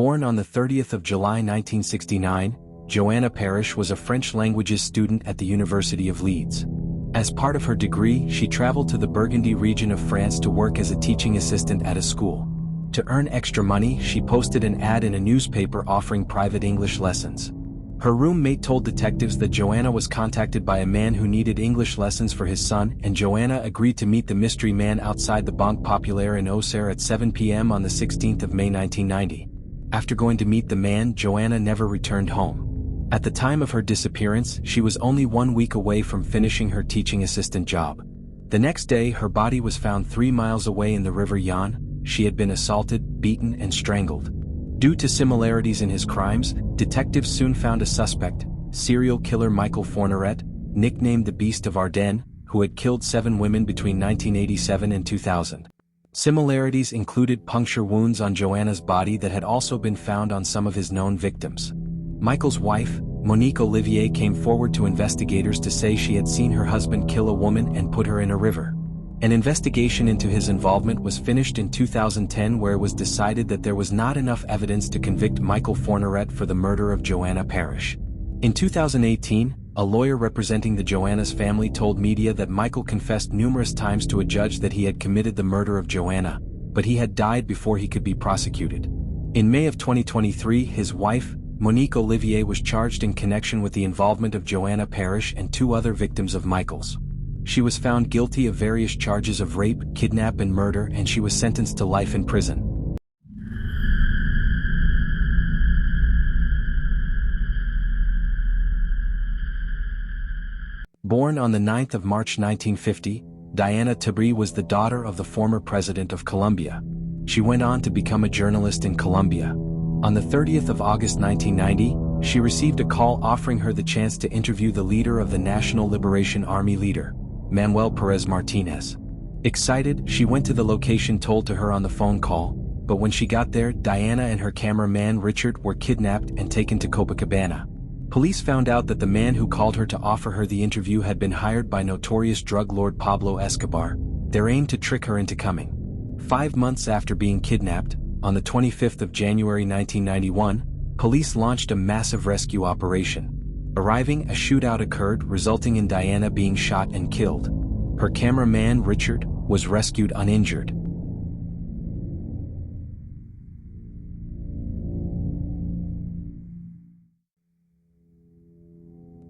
Born on the 30th of July 1969, Joanna Parrish was a French languages student at the University of Leeds. As part of her degree, she traveled to the Burgundy region of France to work as a teaching assistant at a school. To earn extra money, she posted an ad in a newspaper offering private English lessons. Her roommate told detectives that Joanna was contacted by a man who needed English lessons for his son, and Joanna agreed to meet the mystery man outside the Banque Populaire in Auxerre at 7 p.m. on the 16th of May 1990. After going to meet the man, Joanna never returned home. At the time of her disappearance, she was only 1 week away from finishing her teaching assistant job. The next day, her body was found 3 miles away in the River Yonne. She had been assaulted, beaten, and strangled. Due to similarities in his crimes, detectives soon found a suspect, serial killer Michael Fourniret, nicknamed the Beast of Ardennes, who had killed 7 women between 1987 and 2000. Similarities included puncture wounds on Joanna's body that had also been found on some of his known victims. Michael's wife, Monique Olivier, came forward to investigators to say she had seen her husband kill a woman and put her in a river. An investigation into his involvement was finished in 2010, where it was decided that there was not enough evidence to convict Michael Fourniret for the murder of Joanna Parrish. In 2018, a lawyer representing the Joanna's family told media that Michael confessed numerous times to a judge that he had committed the murder of Joanna, but he had died before he could be prosecuted. In May of 2023, his wife, Monique Olivier, was charged in connection with the involvement of Joanna Parrish and 2 other victims of Michael's. She was found guilty of various charges of rape, kidnap, and murder, and she was sentenced to life in prison. Born on the 9th of March 1950, Diana Tabri was the daughter of the former president of Colombia. She went on to become a journalist in Colombia. On the 30th of August 1990, she received a call offering her the chance to interview the leader of the National Liberation Army leader, Manuel Perez Martinez. Excited, she went to the location told to her on the phone call, but when she got there, Diana and her cameraman Richard were kidnapped and taken to Copacabana. Police found out that the man who called her to offer her the interview had been hired by notorious drug lord Pablo Escobar, their aim to trick her into coming. 5 months after being kidnapped, on the 25th of January 1991, police launched a massive rescue operation. Arriving, a shootout occurred, resulting in Diana being shot and killed. Her cameraman, Richard, was rescued uninjured.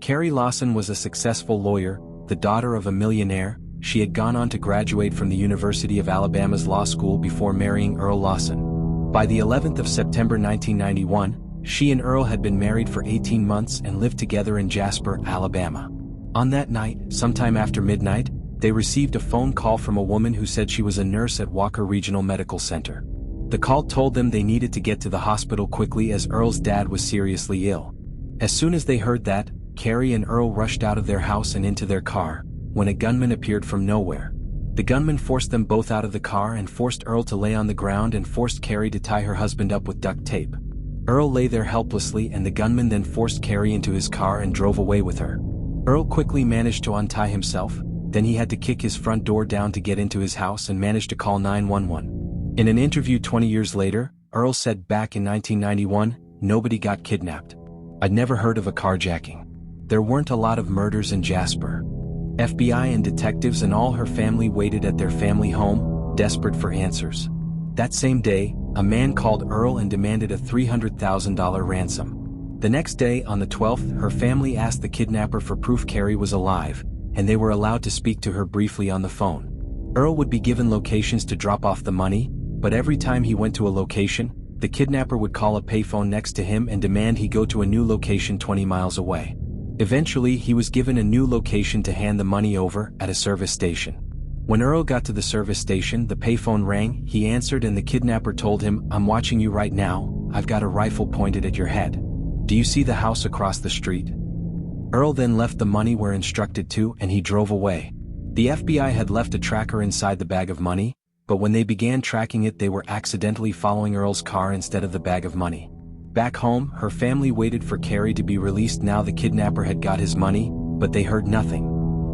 Carrie Lawson was a successful lawyer, the daughter of a millionaire. She had gone on to graduate from the University of Alabama's law school before marrying Earl Lawson. By the 11th of September 1991, she and Earl had been married for 18 months and lived together in Jasper, Alabama. On that night, sometime after midnight, they received a phone call from a woman who said she was a nurse at Walker Regional Medical Center. The call told them they needed to get to the hospital quickly as Earl's dad was seriously ill. As soon as they heard that, Carrie and Earl rushed out of their house and into their car, when a gunman appeared from nowhere. The gunman forced them both out of the car and forced Earl to lay on the ground and forced Carrie to tie her husband up with duct tape. Earl lay there helplessly, and the gunman then forced Carrie into his car and drove away with her. Earl quickly managed to untie himself, then he had to kick his front door down to get into his house and managed to call 911. In an interview 20 years later, Earl said back in 1991, "Nobody got kidnapped. I'd never heard of a carjacking. There weren't a lot of murders in Jasper." FBI and detectives and all her family waited at their family home, desperate for answers. That same day, a man called Earl and demanded a $300,000 ransom. The next day, on the 12th, her family asked the kidnapper for proof Carrie was alive, and they were allowed to speak to her briefly on the phone. Earl would be given locations to drop off the money, but every time he went to a location, the kidnapper would call a payphone next to him and demand he go to a new location 20 miles away. Eventually, he was given a new location to hand the money over, at a service station. When Earl got to the service station, the payphone rang, he answered, and the kidnapper told him, "I'm watching you right now, I've got a rifle pointed at your head. Do you see the house across the street?" Earl then left the money where instructed to, and he drove away. The FBI had left a tracker inside the bag of money, but when they began tracking it, they were accidentally following Earl's car instead of the bag of money. Back home, her family waited for Carrie to be released now the kidnapper had got his money, but they heard nothing.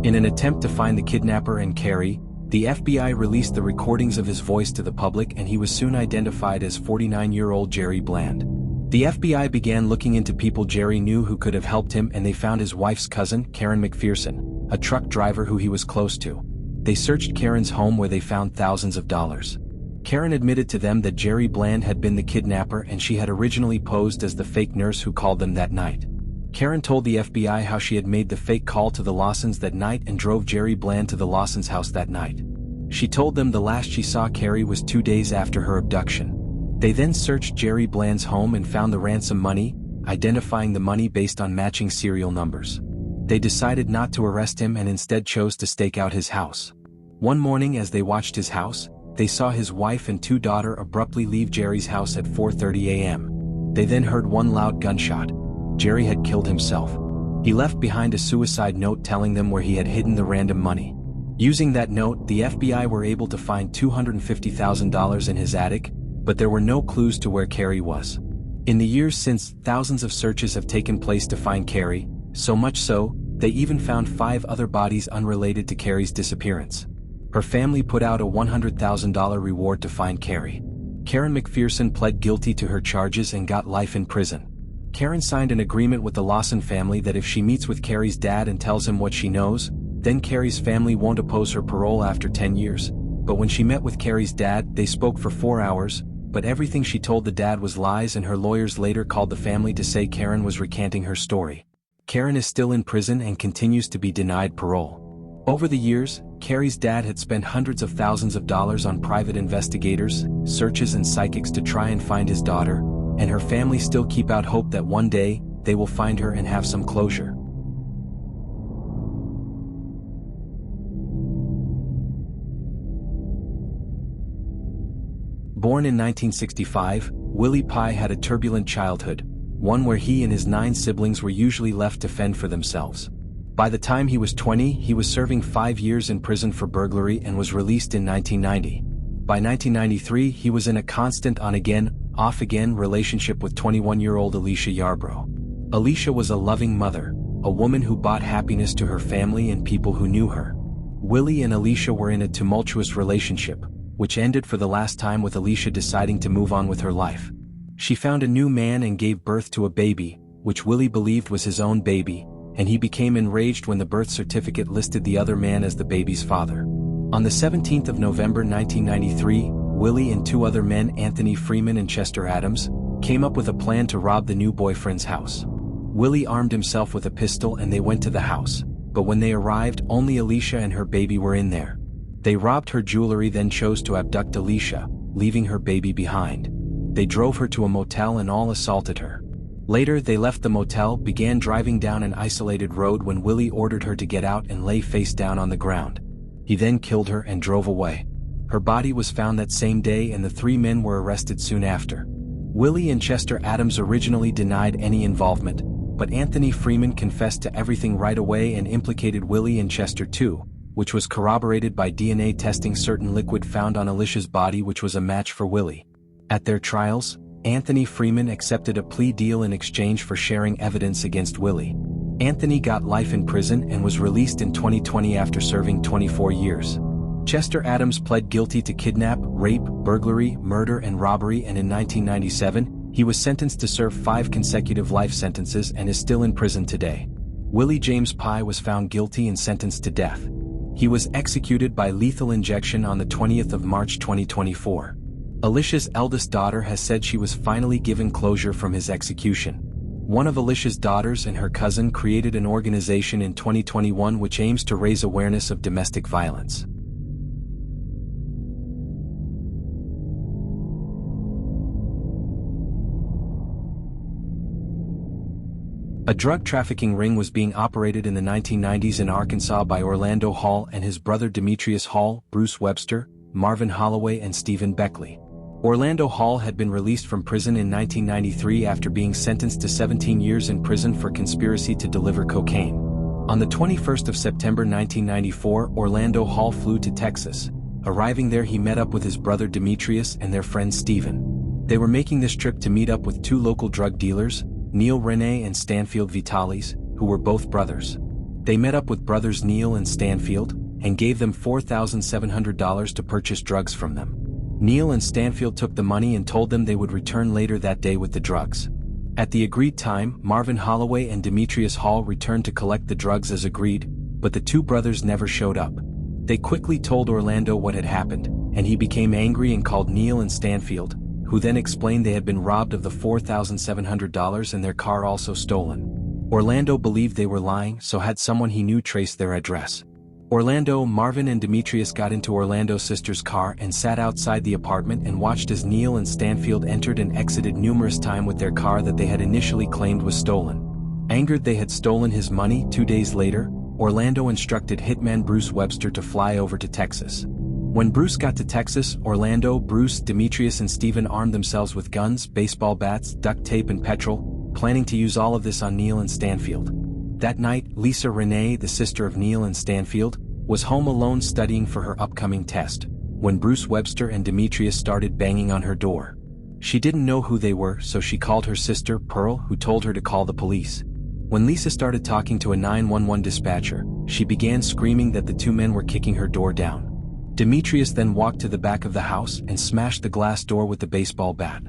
In an attempt to find the kidnapper and Carrie, The FBI released the recordings of his voice to the public and he was soon identified as 49-year-old Jerry Bland. The FBI began looking into people Jerry knew who could have helped him and they found his wife's cousin, Karen McPherson, a truck driver who he was close to. They searched Karen's home where they found thousands of dollars. Karen admitted to them that Jerry Bland had been the kidnapper and she had originally posed as the fake nurse who called them that night. Karen told the FBI how she had made the fake call to the Lawsons that night and drove Jerry Bland to the Lawsons' house that night. She told them the last she saw Carrie was 2 days after her abduction. They then searched Jerry Bland's home and found the ransom money, identifying the money based on matching serial numbers. They decided not to arrest him and instead chose to stake out his house. One morning as they watched his house, they saw his wife and 2 daughters abruptly leave Jerry's house at 4:30 a.m. They then heard one loud gunshot. Jerry had killed himself. He left behind a suicide note telling them where he had hidden the random money. Using that note, the FBI were able to find $250,000 in his attic, but there were no clues to where Carrie was. In the years since, thousands of searches have taken place to find Carrie, so much so, they even found 5 other bodies unrelated to Carrie's disappearance. Her family put out a $100,000 reward to find Carrie. Karen McPherson pled guilty to her charges and got life in prison. Karen signed an agreement with the Lawson family that if she meets with Carrie's dad and tells him what she knows, then Carrie's family won't oppose her parole after 10 years. But when she met with Carrie's dad, they spoke for 4 hours, but everything she told the dad was lies and her lawyers later called the family to say Karen was recanting her story. Karen is still in prison and continues to be denied parole. Over the years, Carrie's dad had spent hundreds of thousands of dollars on private investigators, searches and psychics to try and find his daughter, and her family still keep out hope that one day, they will find her and have some closure. Born in 1965, Willie Pye had a turbulent childhood, one where he and his 9 siblings were usually left to fend for themselves. By the time he was 20, he was serving 5 years in prison for burglary and was released in 1990. By 1993, he was in a constant on-again, off-again relationship with 21-year-old Alicia Yarbrough. Alicia was a loving mother, a woman who brought happiness to her family and people who knew her. Willie and Alicia were in a tumultuous relationship, which ended for the last time with Alicia deciding to move on with her life. She found a new man and gave birth to a baby, which Willie believed was his own baby, and he became enraged when the birth certificate listed the other man as the baby's father. On the 17th of November 1993, Willie and 2 other men, Anthony Freeman and Chester Adams, came up with a plan to rob the new boyfriend's house. Willie armed himself with a pistol and they went to the house, but when they arrived, only Alicia and her baby were in there. They robbed her jewelry, then chose to abduct Alicia, leaving her baby behind. They drove her to a motel and all assaulted her. Later they left the motel, began driving down an isolated road when Willie ordered her to get out and lay face down on the ground. He then killed her and drove away. Her body was found that same day and the 3 men were arrested soon after. Willie and Chester Adams originally denied any involvement, but Anthony Freeman confessed to everything right away and implicated Willie and Chester too, which was corroborated by DNA testing certain liquid found on Alicia's body, which was a match for Willie. At their trials, Anthony Freeman accepted a plea deal in exchange for sharing evidence against Willie. Anthony got life in prison and was released in 2020 after serving 24 years. Chester Adams pled guilty to kidnap, rape, burglary, murder and robbery, and in 1997, he was sentenced to serve 5 consecutive life sentences and is still in prison today. Willie James Pye was found guilty and sentenced to death. He was executed by lethal injection on the 20th of March 2024. Alicia's eldest daughter has said she was finally given closure from his execution. One of Alicia's daughters and her cousin created an organization in 2021 which aims to raise awareness of domestic violence. A drug trafficking ring was being operated in the 1990s in Arkansas by Orlando Hall and his brother Demetrius Hall, Bruce Webster, Marvin Holloway and Stephen Beckley. Orlando Hall had been released from prison in 1993 after being sentenced to 17 years in prison for conspiracy to deliver cocaine. On the 21st of September 1994, Orlando Hall flew to Texas. Arriving there, he met up with his brother Demetrius and their friend Stephen. They were making this trip to meet up with 2 local drug dealers, Neil Rene and Stanfield Vitalis, who were both brothers. They met up with brothers Neil and Stanfield, and gave them $4,700 to purchase drugs from them. Neil and Stanfield took the money and told them they would return later that day with the drugs. At the agreed time, Marvin Holloway and Demetrius Hall returned to collect the drugs as agreed, but the two brothers never showed up. They quickly told Orlando what had happened, and he became angry and called Neil and Stanfield, who then explained they had been robbed of the $4,700 and their car also stolen. Orlando believed they were lying, so had someone he knew trace their address. Orlando, Marvin and Demetrius got into Orlando's sister's car and sat outside the apartment and watched as Neil and Stanfield entered and exited numerous times with their car that they had initially claimed was stolen. Angered they had stolen his money, 2 days later, Orlando instructed hitman Bruce Webster to fly over to Texas. When Bruce got to Texas, Orlando, Bruce, Demetrius and Stephen armed themselves with guns, baseball bats, duct tape and petrol, planning to use all of this on Neil and Stanfield. That night, Lisa Renee, the sister of Neil and Stanfield, was home alone studying for her upcoming test, when Bruce Webster and Demetrius started banging on her door. She didn't know who they were, so she called her sister, Pearl, who told her to call the police. When Lisa started talking to a 911 dispatcher, she began screaming that the two men were kicking her door down. Demetrius then walked to the back of the house and smashed the glass door with the baseball bat.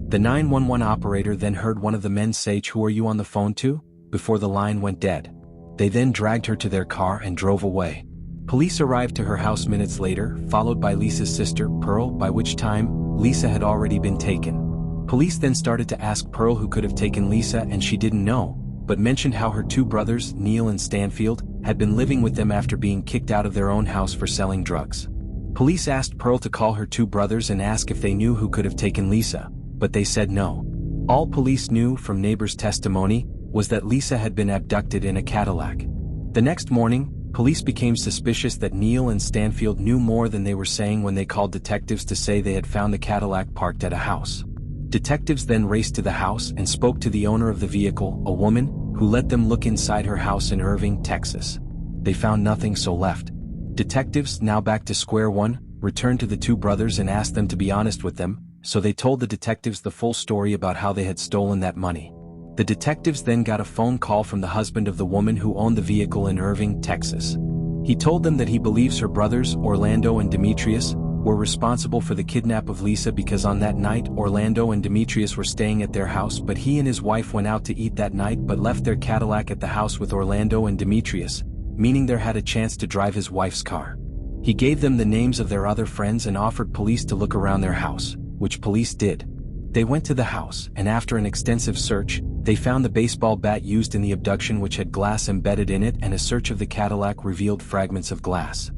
The 911 operator then heard one of the men say, "Who are you on the phone to?" before the line went dead. They then dragged her to their car and drove away. Police arrived to her house minutes later, followed by Lisa's sister, Pearl, by which time, Lisa had already been taken. Police then started to ask Pearl who could have taken Lisa, and she didn't know, but mentioned how her two brothers, Neil and Stanfield, had been living with them after being kicked out of their own house for selling drugs. Police asked Pearl to call her two brothers and ask if they knew who could have taken Lisa, but they said no. All police knew from neighbors' testimony was that Lisa had been abducted in a Cadillac. The next morning, police became suspicious that Neil and Stanfield knew more than they were saying when they called detectives to say they had found the Cadillac parked at a house. Detectives then raced to the house and spoke to the owner of the vehicle, a woman, who let them look inside her house in Irving, Texas. They found nothing, so left. Detectives, now back to square one, returned to the two brothers and asked them to be honest with them, so they told the detectives the full story about how they had stolen that money. The detectives then got a phone call from the husband of the woman who owned the vehicle in Irving, Texas. He told them that he believes her brothers, Orlando and Demetrius, were responsible for the kidnap of Lisa because on that night Orlando and Demetrius were staying at their house, but he and his wife went out to eat that night but left their Cadillac at the house with Orlando and Demetrius, meaning they had a chance to drive his wife's car. He gave them the names of their other friends and offered police to look around their house, which police did. They went to the house, and after an extensive search, they found the baseball bat used in the abduction which had glass embedded in it, and a search of the Cadillac revealed fragments of glass.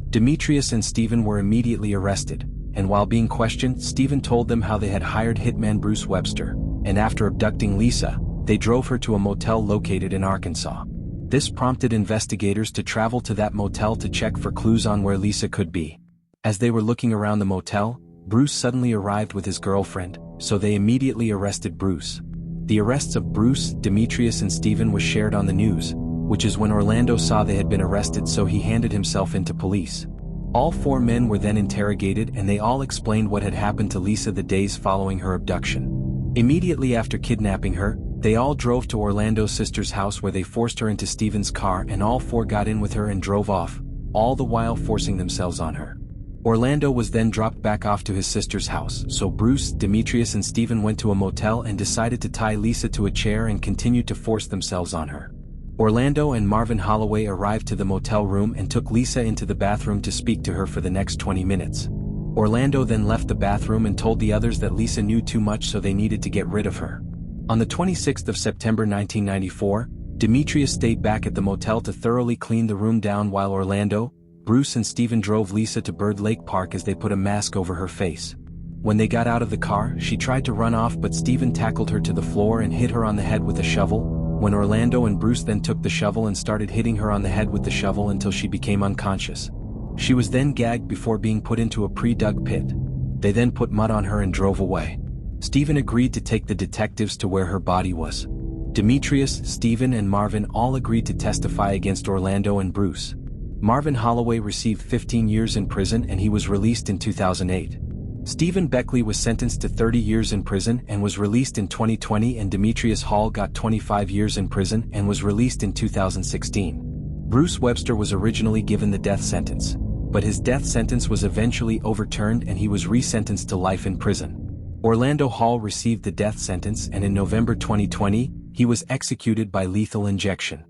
Demetrius and Stephen were immediately arrested, and while being questioned, Stephen told them how they had hired hitman Bruce Webster, and after abducting Lisa, they drove her to a motel located in Arkansas. This prompted investigators to travel to that motel to check for clues on where Lisa could be. As they were looking around the motel, Bruce suddenly arrived with his girlfriend, so they immediately arrested Bruce. The arrests of Bruce, Demetrius and Stephen was shared on the news, which is when Orlando saw they had been arrested, so he handed himself into police. All four men were then interrogated and they all explained what had happened to Lisa the days following her abduction. Immediately after kidnapping her, they all drove to Orlando's sister's house where they forced her into Stephen's car, and all four got in with her and drove off, all the while forcing themselves on her. Orlando was then dropped back off to his sister's house, so Bruce, Demetrius and Stephen went to a motel and decided to tie Lisa to a chair and continued to force themselves on her. Orlando and Marvin Holloway arrived to the motel room and took Lisa into the bathroom to speak to her for the next 20 minutes. Orlando then left the bathroom and told the others that Lisa knew too much, so they needed to get rid of her. On the 26th of September 1994, Demetrius stayed back at the motel to thoroughly clean the room down while Orlando, Bruce and Stephen drove Lisa to Bird Lake Park as they put a mask over her face. When they got out of the car, she tried to run off, but Stephen tackled her to the floor and hit her on the head with a shovel, when Orlando and Bruce then took the shovel and started hitting her on the head with the shovel until she became unconscious. She was then gagged before being put into a pre-dug pit. They then put mud on her and drove away. Stephen agreed to take the detectives to where her body was. Demetrius, Stephen and Marvin all agreed to testify against Orlando and Bruce. Marvin Holloway received 15 years in prison and he was released in 2008. Stephen Beckley was sentenced to 30 years in prison and was released in 2020, and Demetrius Hall got 25 years in prison and was released in 2016. Bruce Webster was originally given the death sentence, but his death sentence was eventually overturned and he was resentenced to life in prison. Orlando Hall received the death sentence, and in November 2020, he was executed by lethal injection.